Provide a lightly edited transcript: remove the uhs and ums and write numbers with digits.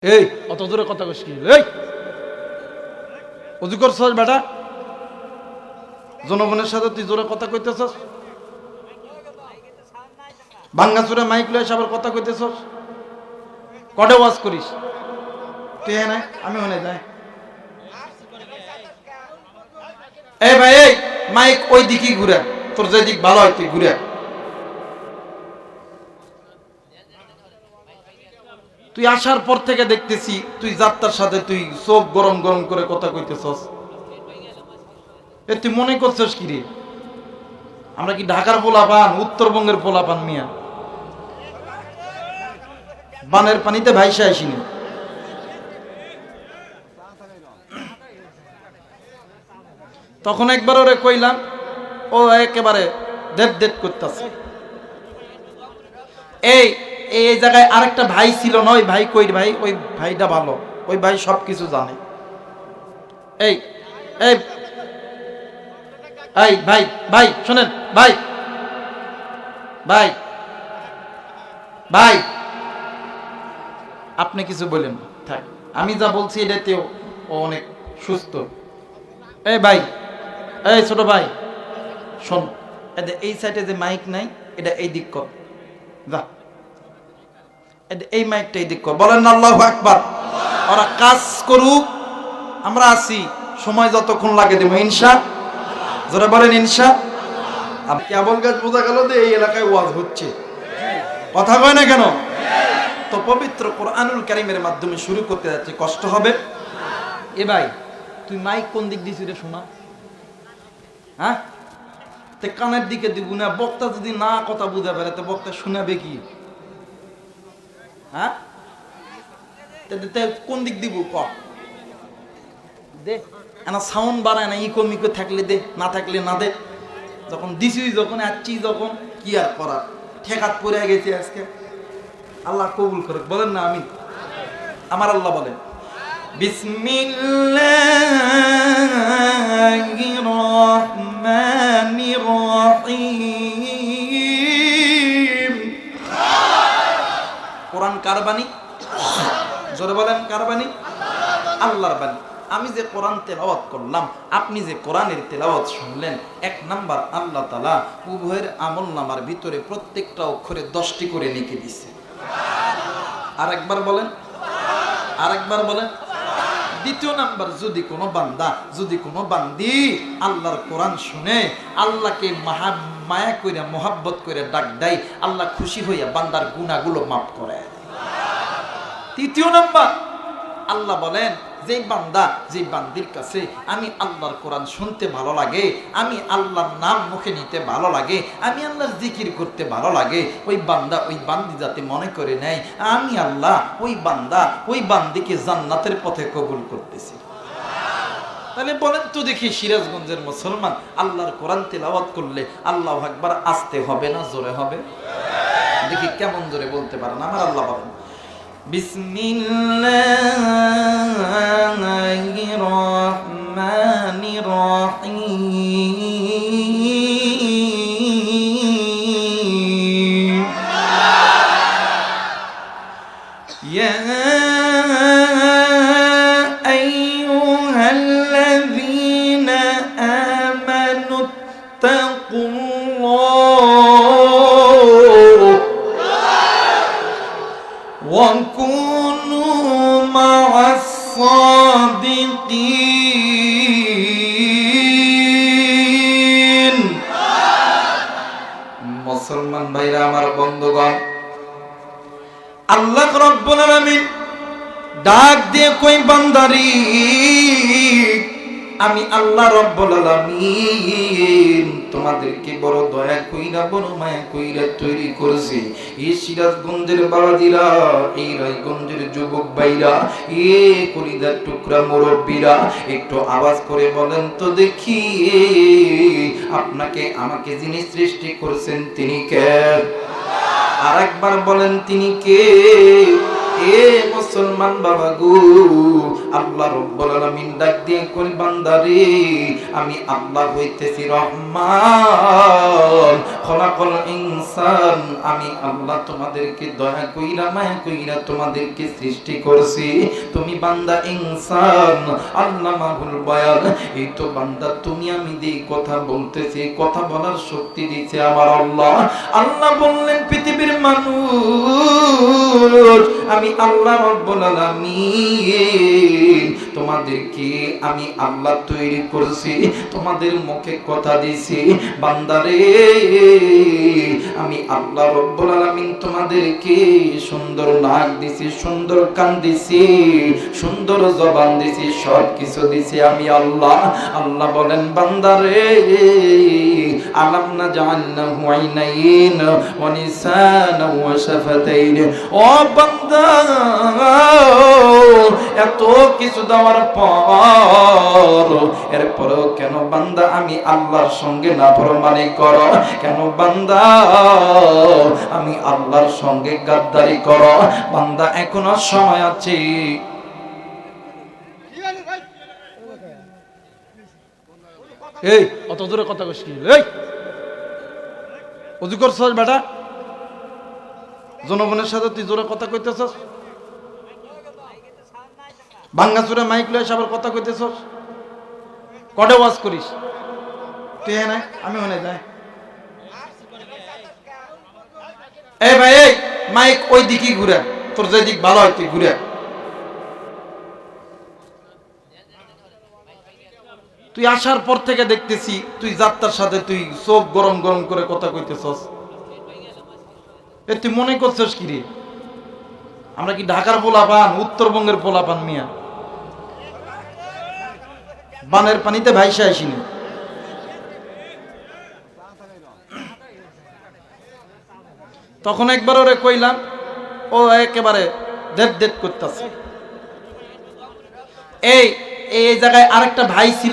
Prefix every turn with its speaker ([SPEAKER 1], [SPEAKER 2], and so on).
[SPEAKER 1] এই অত দূরে কথা কইস কি? এই অজু করছস বেটা? জনগণের সাথে তুই জোরে কথা কইতেছস? ভাঙ্গাচুরা মাইক লয়ে সবার কথা কইতেছস? কডে ওয়াজ করিস তুই? হ্যাঁ না, আমি মনে যাই। এই ভাই, এই মাইক ওই দিকেই ঘুরে, তোর যে দিক ভালো হয় তুই ঘুরে। তুই আসার পর থেকে দেখতেছি তুই যাত্রার সাথে তুই চোখ গরম গরম করে কথা কইতেছস। এ তুই মনে করছস কি রে? আমরা কি ঢাকার পোলাপান, উত্তরবঙ্গের পোলাপান? মিয়া বানের পানিতে ভাইসা আসিনি। তখন একবার ওরে কইলাম, ও একেবারে দেড় দেড় করতেছে। এই এই জায়গায় আরেকটা ভাই ছিল না? ওই ভাই কই ভাই? ওই ভাইটা ভালো, ওই ভাই সবকিছু জানে। এই এই এই ভাই ভাই শোনেন ভাই, ভাই ভাই আপনি কিছু বলেন না, থাক। আমি যা বলছি এটাতেও ও অনেক সুস্থ। এই ভাই, এই ছোট ভাই শোন, এই সাইডে যে মাইক নাই এটা এই দিক কর, যা এই মাইকটা এই দিক কর। বলেন না আল্লাহু আকবার। ওরা কাজ করুক, আমরা আছি, সময় যতক্ষণ লাগে দেবো ইনশা। যারা বলেন ইনশা। কেবল গাছ বোঝা গেল যে এই এলাকায় ওয়াজ হচ্ছে, কথা কয় না কেন? তো পবিত্র কোরআনুল কারীমের মাধ্যমে শুরু করতে যাচ্ছে, কষ্ট হবে। এ ভাই, তুই মাইক কোন দিক দিছিস রে শোনা? হ্যাঁ, তে কানের দিকে দিব না? বক্তা যদি না কথা বুঝা পারে তো বক্তা শোনাবে কি? হ্যাঁ, কোন দিক দিব ক দে। না সাউন্ড বাড়ায় না, ইকো মিকো থাকলে দে, না থাকলে না দে। যখন দিছি, যখন আসছি, যখন কি আর করার, ঠেকাত পড়ে গেছে আজকে। আল্লাহ কবুল করে, বলেন না আমিন। আমার আল্লাহ বলেন, বিসমিল্লাহির রহমানির রহিম। কোরআন কার বাণী? জোরে বলেন, কার বাণী? আল্লাহর বাণী। আমি যে কোরআন তেলাওয়াত করলাম, আপনি যে কোরআনের তেলাওয়াত শুনলেন, এক নাম্বার আল্লাহ তাআলা উভয়ের আমলনামার ভিতরে প্রত্যেকটা অক্ষরে 10টি করে লিখে দিয়েছে। আরেকবার বলেন, আরেকবার বলেন। দ্বিতীয় নাম্বার, যদি কোনো বান্দা, যদি কোনো বান্দি আল্লাহর কোরআন শুনে, আল্লাহকে মায়া কইরা মোহাব্বত করে ডাক দেয়, আল্লাহ খুশি হইয়া বান্দার গুনাহগুলো মাফ করে। তৃতীয় নাম্বার, আল্লাহ বলেন, যে বান্দা, যে বান্দির কাছে আমি আল্লাহর কোরআন শুনতে ভালো লাগে, আমি আল্লাহর নাম মুখে নিতে ভালো লাগে, আমি আল্লাহর জিকির করতে ভালো লাগে, ওই বান্দা, ওই বান্দি যাতে মনে করে নেয় আমি আল্লাহ ওই বান্দা, ওই বান্দিকে জান্নাতের পথে কবুল করতেছি। তাহলে বলেন তো দেখি, সিরাজগঞ্জের মুসলমান আল্লাহর কোরআন তেলাওয়াত করলে আল্লাহু আকবার আসতে হবে না জোরে হবে? দেখি কেমন জোরে বলতে পারেন। আমার আল্লাহ বলেন, বিসমিল্লাহির রহমানির রহিম। ইয়া আইয়ুহাল্লাযীনা আমানুত্তাকুল্লাহ ওয়া কুনু মা'আস সাদিকিন। মুসলমান ভাইরা আমার, বন্ধুগণ, আল্লাহ রাব্বুল আলামিন ডাক দিয়ে কই, বান্দারি আমি আল্লাহ রাব্বুল আলামিন তোমাদেরকে বড় দয়া কইরা, বড় মায়া কইরা তৈরি করেছি। এই সিরাজগঞ্জের বাবাজিরা, এই রায়গঞ্জের যুবক ভাইরা, এ কলিজার টুকরা মুরব্বীরা, একটু আওয়াজ করে বলেন তো দেখি, আপনাকে আমাকে যিনি সৃষ্টি করেছেন তিনি কে? আরেকবার বলেন, তিনি কে? এ মুসলমান বাবা গো, আল্লাহ রাব্বুল আলামিন ডাক দিয়ে কই বান্দারে, আমি আল্লাহ হইতেছি রহমান, খলাকল ইনসান, আমি আল্লাহ তোমাদেরকে দয়া কইরা মায়া কইরা তোমাদেরকে সৃষ্টি করছি। তুমি বান্দা ইনসান, আল্লামাহুল বায়ান। এই তো বান্দা তুমি আমি যেই কথা বলতেছি, কথা বলার শক্তি দিয়েছে আমার আল্লাহ। আল্লাহ বললেন পৃথিবীর মানুষ, আমি আল্লাহ রাব্বুল আলামিন তোমাদেরকে আমি আল্লাহ তৈরি করছি, তোমাদের মুখে কথা দিছি। বান্দারে, আমি আল্লাহ রাব্বুল আলামিন তোমাদেরকে সুন্দর নাক দিছি, সুন্দর কান দিছি, সুন্দর জবান দিছি, সব কিছু দিছি আমি আল্লাহ। আল্লাহ বলেন বান্দারে, আলাম নাজআলনাহু আইনাইন ওয়া লিসানান ওয়া শাফাতাইন। ও বান্দা, এত কিছু দেওয়ার পর এরপরেও কেন বান্দা আমি আল্লাহর সঙ্গে নাফরমানি করো? কেন বান্দা আমি আল্লাহর সঙ্গে গাদ্দারি করো? বান্দা এখনো সময় আছে। এই অত দূরে কথা কইস কি? এই ওযু করছস বেটা? জনগণের সাথে তুই জোরে কথা কইতেছস? ভাঙ্গাচুরা মাইক লয়ে সবার কথা কইতেছস? কডে ওয়াজ করিস তুই? হ্যাঁ না, আমি মনে যাই। এই ভাই, এই মাইক ওই দিকেই ঘুরে, তোর যে দিক ভালো হয় তুই ঘুরে। তুই আসার পর থেকে দেখতেছি তুই যাত্রার সাথে তুই চোখ গরম গরম করে কথা কইতেছস। এ তুই মনে করছস কি রে? আমরা কি ঢাকার পোলাপান, উত্তরবঙ্গের পোলাপান? মিয়া বানের পানিতে ভাইসা আসিনি। তখন একবার ওরে কইলাম, ও একেবারে দেড় দেড় করতেছে। এই এই জায়গায় আরেকটা ভাই ছিল।